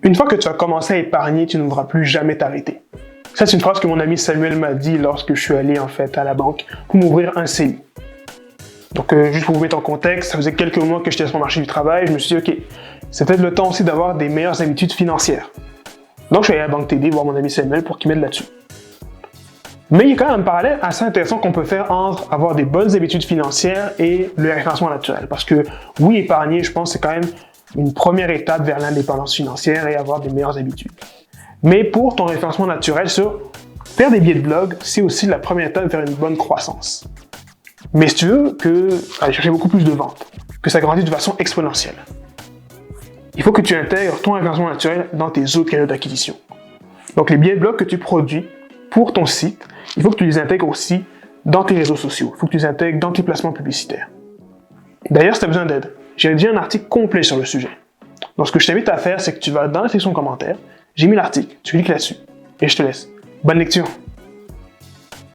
Une fois que tu as commencé à épargner, tu ne voudras plus jamais t'arrêter. Ça, c'est une phrase que mon ami Samuel m'a dit lorsque je suis allé en fait à la banque pour m'ouvrir un CELI. Donc, juste pour vous mettre en contexte, ça faisait quelques mois que j'étais sur le marché du travail. Je me suis dit, OK, c'est peut-être le temps aussi d'avoir des meilleures habitudes financières. Donc, je suis allé à la banque TD voir mon ami Samuel pour qu'il m'aide là-dessus. Mais il y a quand même un parallèle assez intéressant qu'on peut faire entre avoir des bonnes habitudes financières et le référencement naturel. Parce que oui, épargner, je pense, c'est quand même une première étape vers l'indépendance financière et avoir des meilleures habitudes. Mais pour ton référencement naturel, faire des billets de blog, c'est aussi la première étape vers une bonne croissance. Mais si tu veux aller chercher beaucoup plus de ventes, que ça grandisse de façon exponentielle, il faut que tu intègres ton référencement naturel dans tes autres canaux d'acquisition. Donc les billets de blog que tu produis pour ton site, il faut que tu les intègres aussi dans tes réseaux sociaux. Il faut que tu les intègres dans tes placements publicitaires. D'ailleurs, si tu as besoin d'aide, j'ai rédigé un article complet sur le sujet. Donc ce que je t'invite à faire, c'est que tu vas dans la section commentaires, j'ai mis l'article, tu cliques là-dessus, et je te laisse. Bonne lecture!